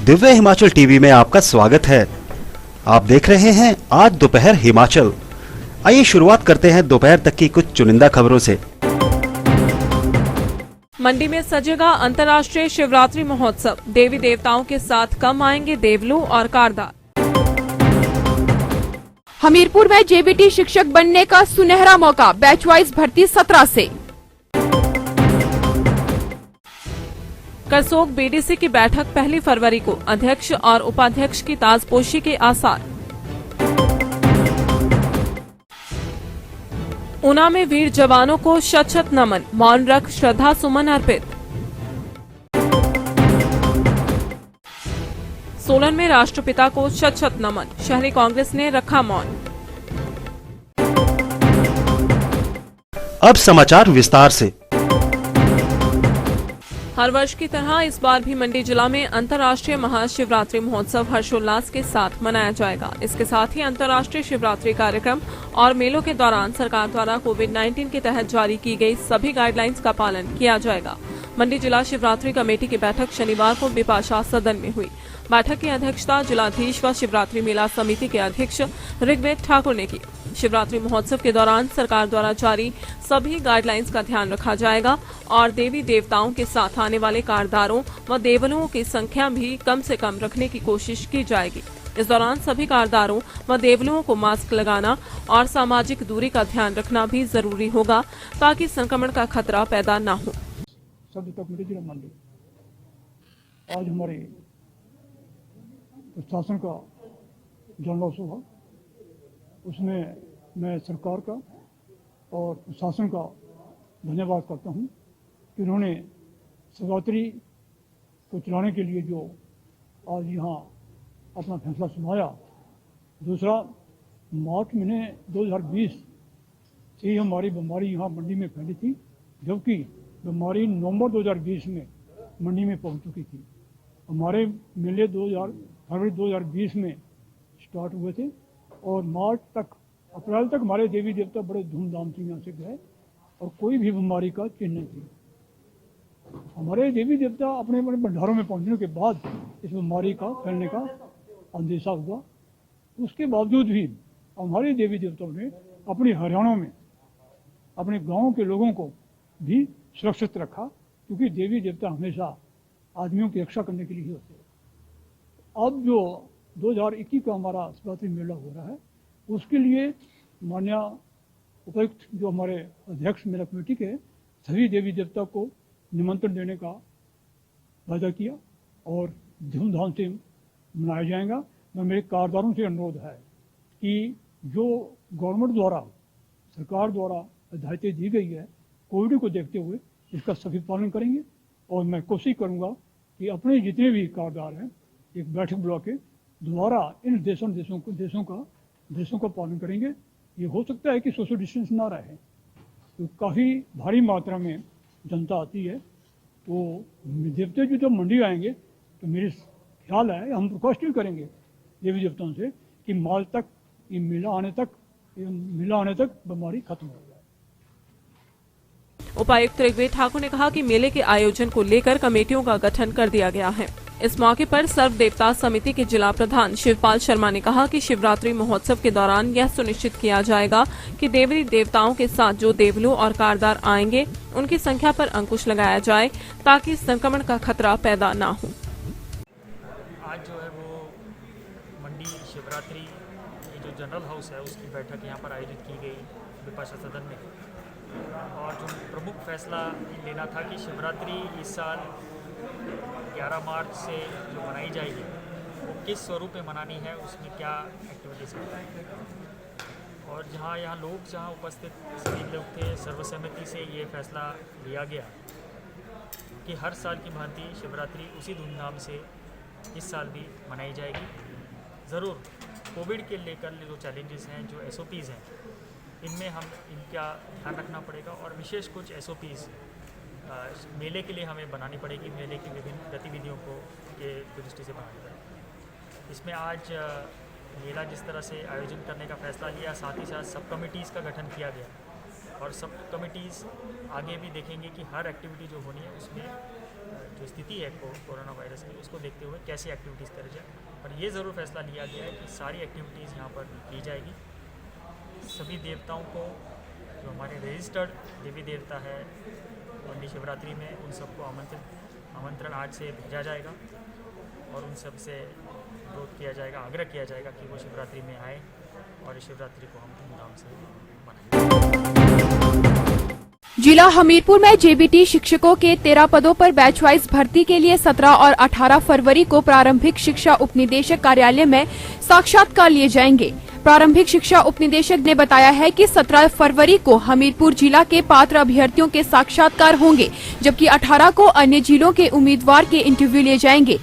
Divya Himachal TV में आपका स्वागत है। आप देख रहे हैं आज दोपहर हिमाचल। आइए शुरुआत करते हैं दोपहर तक की कुछ चुनिंदा खबरों से। मंडी में सजेगा अंतर्राष्ट्रीय शिवरात्रि महोत्सव। देवी देवताओं के साथ कम आएंगे देवलू और कारदार। हमीरपुर में जेबीटी शिक्षक बनने का सुनहरा मौका, बैच वाइज भर्ती 17 से। करसोग बीडीसी की बैठक 1 फरवरी को, अध्यक्ष और उपाध्यक्ष की ताजपोशी के आसार। ऊना में वीर जवानों को शत शत नमन, मौन रख श्रद्धा सुमन अर्पित। सोलन में राष्ट्रपिता को शत शत नमन, शहरी कांग्रेस ने रखा मौन। अब समाचार विस्तार से। हर वर्ष की तरह इस बार भी मंडी जिला में अंतर्राष्ट्रीय महाशिवरात्रि महोत्सव हर्षोल्लास के साथ मनाया जाएगा। इसके साथ ही अंतर्राष्ट्रीय शिवरात्रि कार्यक्रम और मेलों के दौरान सरकार द्वारा कोविड-19 के तहत जारी की गई सभी गाइडलाइंस का पालन किया जाएगा। मंडी जिला शिवरात्रि कमेटी की बैठक शनिवार को बिपाशा सदन में हुई। बैठक की अध्यक्षता जिलाधीश व शिवरात्रि मेला समिति के अध्यक्ष ऋग्वेद ठाकुर ने की। शिवरात्रि महोत्सव के दौरान सरकार द्वारा जारी सभी गाइडलाइंस का ध्यान रखा जाएगा और देवी देवताओं के साथ आने वाले कारदारों व देवलुओं की संख्या भी कम से कम रखने की कोशिश की जाएगी। इस दौरान सभी कारदारों व देवलुओं को मास्क लगाना और सामाजिक दूरी का ध्यान रखना भी जरूरी होगा ताकि संक्रमण का खतरा पैदा न हो। आज हमारे प्रशासन का जन्मोत्सव है, उसमें मैं सरकार का और प्रशासन का धन्यवाद करता हूं कि उन्होंने शिवरात्रि को चलाने के लिए जो आज यहाँ अपना फैसला सुनाया। दूसरा, मार्च महीने 2020 से हमारी बीमारी यहाँ मंडी में फैली थी, जबकि बीमारी नवंबर 2020 में मंडी में पहुँच चुकी थी। हमारे मेले फरवरी 2020 में स्टार्ट हुए थे और मार्च तक, अप्रैल तक हमारे देवी देवता बड़े धूमधाम से यहाँ से गए और कोई भी बीमारी का चिन्ह नहीं थी। हमारे देवी देवता अपने अपने भंडारों में पहुँचने के बाद इस बीमारी का फैलने का अंदेशा हुआ। उसके बावजूद भी हमारे देवी देवताओं ने अपनी हरियाणा में अपने गाँव के लोगों को भी सुरक्षित रखा, क्योंकि देवी देवता हमेशा आदमियों की रक्षा करने के लिए होते हैं। अब जो 2021 का हमारा शिवरात्रि मेला हो रहा है, उसके लिए माननीय उपायुक्त जो हमारे अध्यक्ष मेला कमेटी के सभी देवी देवता को निमंत्रण देने का वादा किया और धूमधाम से मनाया जाएगा। मैं मेरे कारदारों से अनुरोध है कि जो गवर्नमेंट द्वारा, सरकार द्वारा हिदायतें दी गई है, कोविड को देखते हुए इसका सभी पालन करेंगे और मैं कोशिश करूँगा कि अपने जितने भी कारदार हैं एक बैठक बुला के दोबारा इन देशों का पालन करेंगे। ये हो सकता है कि सोशल डिस्टेंस ना रहे, तो काफ़ी भारी मात्रा में जनता आती है, तो देवते जो जब मंडी आएंगे तो मेरे ख्याल है हम रिक्वेस्ट भी करेंगे देवी देवताओं से कि मेला आने तक बीमारी खत्म हो जाए। उपायुक्त ऋग्वेद ठाकुर ने कहा कि मेले के आयोजन को लेकर कमेटियों का गठन कर दिया गया है। इस मौके पर सर्व देवता समिति के जिला प्रधान शिवपाल शर्मा ने कहा कि शिवरात्रि महोत्सव के दौरान यह सुनिश्चित किया जाएगा कि देवी देवताओं के साथ जो देवलू और कारदार आएंगे उनकी संख्या पर अंकुश लगाया जाए ताकि संक्रमण का खतरा पैदा न हो। आज जो है वो मंडी शिवरात्रि की जो जनरल हाउस है उसकी बैठक यहाँ पर आयोजित की गई विपाशा सदन में, और जो प्रमुख फैसला लेना था कि शिवरात्रि इस साल 11 मार्च से जो मनाई जाएगी वो किस स्वरूप में मनानी है, उसमें क्या एक्टिविटीज़ है। और यहाँ उपस्थित सभी लोग थे, सर्वसम्मति से ये फैसला लिया गया कि हर साल की भांति शिवरात्रि उसी धूमधाम से इस साल भी मनाई जाएगी। ज़रूर कोविड के लेकर जो चैलेंजेस हैं, जो SOPs हैं, इनमें हम इनका ध्यान रखना पड़ेगा और विशेष कुछ SOPs मेले के लिए हमें बनानी पड़ेगी, मेले की विभिन्न गतिविधियों के दृष्टि से बनानी पड़ेगी। इसमें आज मेला जिस तरह से आयोजन करने का फैसला लिया, साथ ही साथ सब कमिटीज़ का गठन किया गया और सब कमिटीज़ आगे भी देखेंगे कि हर एक्टिविटी जो होनी है उसमें जो स्थिति है कोरोना वायरस की, उसको देखते हुए कैसी एक्टिविटीज़ करी जाए। और ये ज़रूर फैसला लिया गया है कि सारी एक्टिविटीज़ यहाँ पर की जाएगी। सभी देवताओं को, जो हमारे रजिस्टर्ड देवी देवता है मंडी शिवरात्रि में, उन सबको आमंत्रण आज से भेजा जाएगा और उन सब से अनुरोध किया जाएगा, आग्रह किया जाएगा कि वो शिवरात्रि में आए और इस शिवरात्रि को हम धूमधाम से मनाएं। जिला हमीरपुर में जेबीटी शिक्षकों के 13 पदों पर बैच वाइज भर्ती के लिए 17 और 18 फरवरी को प्रारंभिक शिक्षा उपनिदेशक कार्यालय में साक्षात्कार लिए जाएंगे। प्रारंभिक शिक्षा उपनिदेशक ने बताया है कि 17 फरवरी को हमीरपुर जिला के पात्र अभ्यर्थियों के साक्षात्कार होंगे, जबकि 18 को अन्य जिलों के उम्मीदवार के इंटरव्यू लिए जाएंगे।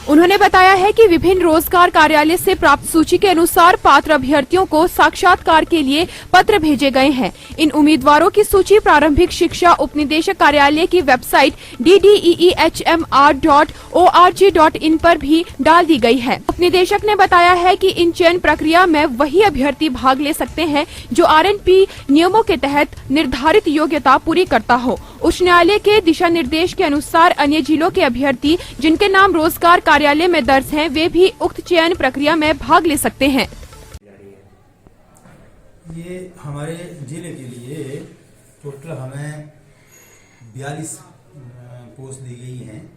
उन्होंने बताया है कि विभिन्न रोजगार कार्यालय से प्राप्त सूची के अनुसार पात्र अभ्यर्थियों को साक्षात्कार के लिए पत्र भेजे गए हैं। इन उम्मीदवारों की सूची प्रारंभिक शिक्षा उपनिदेशक कार्यालय की वेबसाइट ddeehmr.org.in पर भी डाल दी गई है। उपनिदेशक ने बताया है कि इन चयन प्रक्रिया में वही अभ्यर्थी भाग ले सकते हैं जो RNP नियमों के तहत निर्धारित योग्यता पूरी करता हो। उच्च न्यायालय के दिशा निर्देश के अनुसार अन्य जिलों के अभ्यर्थी जिनके नाम रोजगार कार्यालय में दर्ज हैं, वे भी उक्त चयन प्रक्रिया में भाग ले सकते हैं। ये हमारे जिले के लिए टोटल हमें 42 पोस्ट दी गई हैं।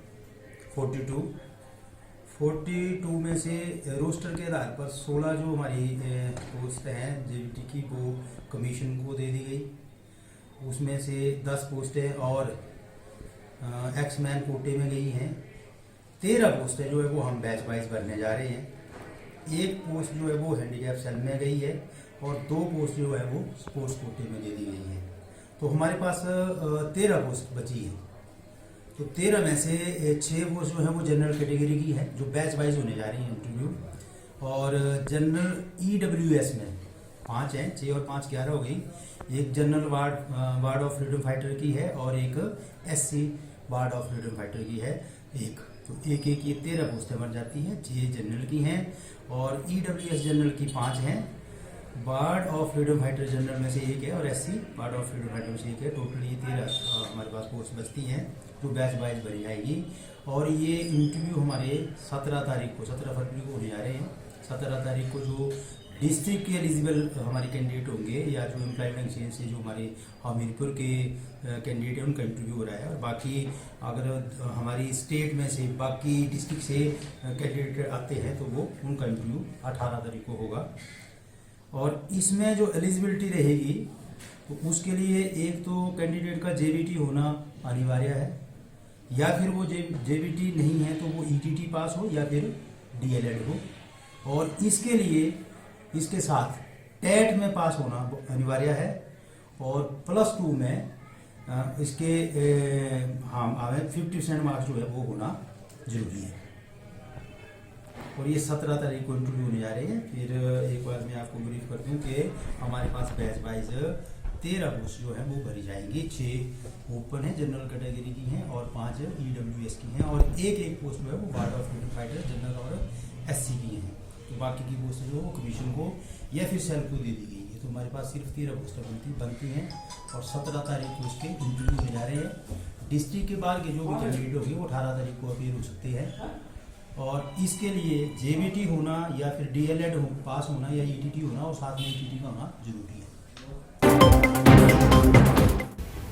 42 में से रोस्टर के आधार पर 16 जो हमारी पोस्ट हैं जेबीटी की, वो कमीशन को दे दी गई। उसमें से 10 पोस्टें और एक्समैन कोटे में गई हैं। 13 पोस्टें जो है वो हम बैच वाइज भरने जा रहे हैं। एक पोस्ट जो है वो हैंडीकैप सेल में गई है और 2 पोस्ट जो है वो स्पोर्ट्स कोटे में दे दी गई है। तो हमारे पास 13 पोस्ट बची है। तो 13 में से 6 पोस्ट जो है वो जनरल कैटेगरी की है, जो बैच वाइज होने जा रही है इंटरव्यू। और जनरल EWS में 5 हैं, 6 और 5 11 हो गई। एक general ward of freedom fighter की है और एक SC ward of freedom fighter की है एक। तो एक ये 13 पोस्टें बन जाती हैं। 6 जनरल की हैं और EWS जनरल की 5 हैं। Ward of freedom fighter general में से 1 है और SC ward of freedom fighter में से 1 है। टोटल ये 13 हमारे पास पोस्ट बचती हैं जो बैच वाइज भरी जाएगी। और ये इंटरव्यू हमारे 17 तारीख को, 17 फरवरी को होने जा रहे हैं। 17 तारीख को जो डिस्ट्रिक्ट के एलिजिबल हमारे कैंडिडेट होंगे या जो एम्प्लॉयमेंट एक्सचेंज से जो हमारे हमीरपुर के कैंडिडेट हैं उनका इंटरव्यू हो रहा है। और बाकी अगर हमारी स्टेट में से बाकी डिस्ट्रिक्ट से कैंडिडेट आते हैं तो वो उनका इंटरव्यू 18 तारीख को होगा। और इसमें जो एलिजिबिलिटी रहेगी तो उसके लिए एक तो कैंडिडेट का JBT होना अनिवार्य है, या फिर वो JBT नहीं है तो वो ETT पास हो या फिर DLED हो। और इसके लिए इसके साथ टेट में पास होना अनिवार्य है और +2 में इसके 50% मार्क्स जो है वो होना जरूरी है। और ये 17 तारीख को इंटरव्यू होने जा रहे हैं। फिर एक बार मैं आपको ब्रीफ कर दूं कि हमारे पास बैच वाइज 13 पोस्ट जो है वो भरी जाएंगी। 6 ओपन है, जनरल कैटेगरी की हैं और 5 EWS की हैं और एक पोस्ट जो है वो ward of freedom fighter general और SC की हैं। तो बाकी की पोस्ट जो वो कमीशन को या फिर सेल को दे दी गई है। तो हमारे पास सिर्फ 13 पोस्टें बनती हैं और 17 तारीख को इसके इंटरव्यू होने जा रहे हैं। डिस्ट्रिक्ट के बाद के जो भी कैंडिडेट होंगे वो 18 तारीख को अपीयर हो सकते हैं। और इसके लिए JBT होना या फिर DLED पास होना या ETT होना और साथ में ETT का होना जरूरी है।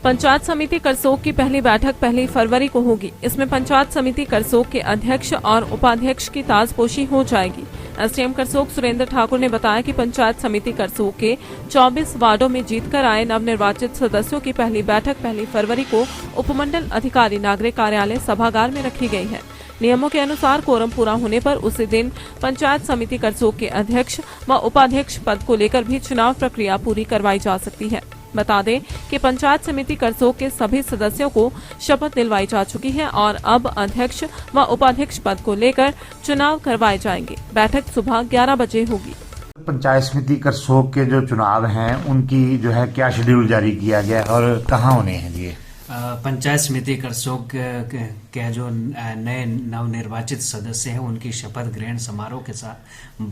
पंचायत समिति करसोग की पहली बैठक 1 फरवरी को होगी। इसमें पंचायत समिति करसोग के अध्यक्ष और उपाध्यक्ष की ताजपोशी हो जाएगी। SDM करसोग सुरेंद्र ठाकुर ने बताया कि पंचायत समिति करसोग के 24 वार्डों में जीतकर आए नवनिर्वाचित सदस्यों की पहली बैठक 1 फरवरी को उपमंडल अधिकारी नागरिक कार्यालय सभागार में रखी गई है। नियमों के अनुसार कोरम पूरा होने पर उसी दिन पंचायत समिति करसोग के अध्यक्ष व उपाध्यक्ष पद को लेकर भी चुनाव प्रक्रिया पूरी करवाई जा सकती है। बता दें कि पंचायत समिति करसोग के सभी सदस्यों को शपथ दिलवाई जा चुकी है और अब अध्यक्ष व उपाध्यक्ष पद को लेकर चुनाव करवाए जाएंगे। बैठक सुबह 11 बजे होगी। पंचायत समिति करसोग के जो चुनाव हैं उनकी जो है क्या शेड्यूल जारी किया गया और कहाँ होने हैं ये? पंचायत समिति करसोग के जो नए नवनिर्वाचित सदस्य हैं उनकी शपथ ग्रहण समारोह के साथ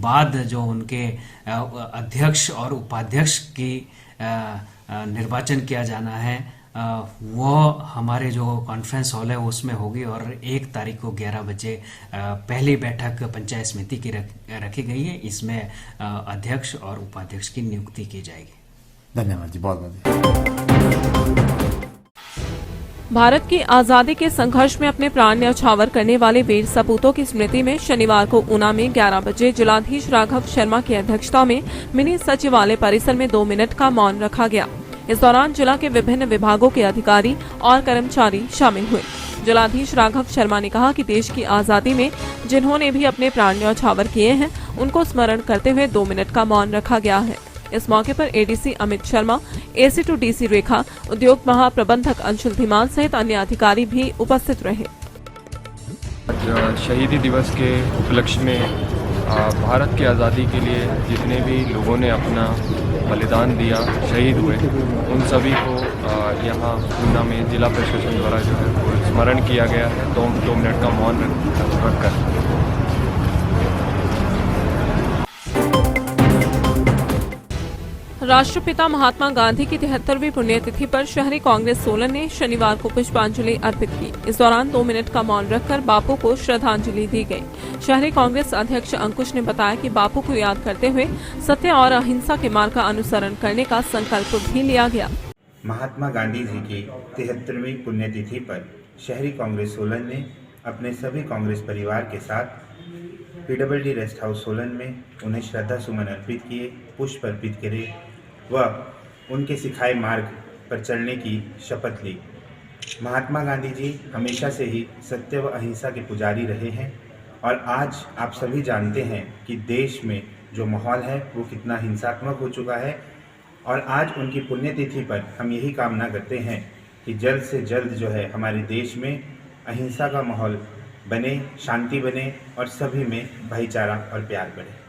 बाद जो उनके अध्यक्ष और उपाध्यक्ष की निर्वाचन किया जाना है वो हमारे जो कॉन्फ्रेंस हॉल है उसमें होगी और 1 तारीख को 11 बजे पहली बैठक पंचायत समिति की रखी गई है। इसमें अध्यक्ष और उपाध्यक्ष की नियुक्ति की जाएगी। धन्यवाद जी, बहुत बहुत। भारत की आजादी के संघर्ष में अपने प्राण न्यौछावर करने वाले वीर सपूतों की स्मृति में शनिवार को ऊना में 11 बजे जिलाधीश राघव शर्मा की अध्यक्षता में मिनी सचिवालय परिसर में 2 मिनट का मौन रखा गया। इस दौरान जिला के विभिन्न विभागों के अधिकारी और कर्मचारी शामिल हुए। जिलाधीश राघव शर्मा ने कहा कि देश की आजादी में जिन्होंने भी अपने प्राण न्यौछावर किए हैं उनको स्मरण करते हुए 2 मिनट का मौन रखा गया है। इस मौके पर ADC Amit Sharma, AC to DC Rekha, उद्योग महाप्रबंधक अंशुल धीमान सहित अन्य अधिकारी भी उपस्थित रहे। आज शहीदी दिवस के उपलक्ष्य में भारत की आज़ादी के लिए जितने भी लोगों ने अपना बलिदान दिया, शहीद हुए, उन सभी को यहाँ ऊना में जिला प्रशासन द्वारा जो है वो स्मरण किया गया है 2 मिनट का मौन रखकर। राष्ट्रपिता महात्मा गांधी की 73वीं पुण्यतिथि पर शहरी कांग्रेस सोलन ने शनिवार को पुष्पांजलि अर्पित की। इस दौरान 2 मिनट का मौन रखकर बापू को श्रद्धांजलि दी गई। शहरी कांग्रेस अध्यक्ष अंकुश ने बताया कि बापू को याद करते हुए सत्य और अहिंसा के मार्ग का अनुसरण करने का संकल्प भी लिया गया। महात्मा गांधी जी की 73वीं पुण्यतिथि पर शहरी कांग्रेस सोलन ने अपने सभी कांग्रेस परिवार के साथ PWD रेस्ट हाउस सोलन में उन्हें श्रद्धा सुमन अर्पित किए, पुष्प अर्पित करे व उनके सिखाए मार्ग पर चलने की शपथ ली। महात्मा गांधी जी हमेशा से ही सत्य व अहिंसा के पुजारी रहे हैं और आज आप सभी जानते हैं कि देश में जो माहौल है वो कितना हिंसात्मक हो चुका है और आज उनकी पुण्यतिथि पर हम यही कामना करते हैं कि जल्द से जल्द जो है हमारे देश में अहिंसा का माहौल बने, शांति बने और सभी में भाईचारा और प्यार बढ़े।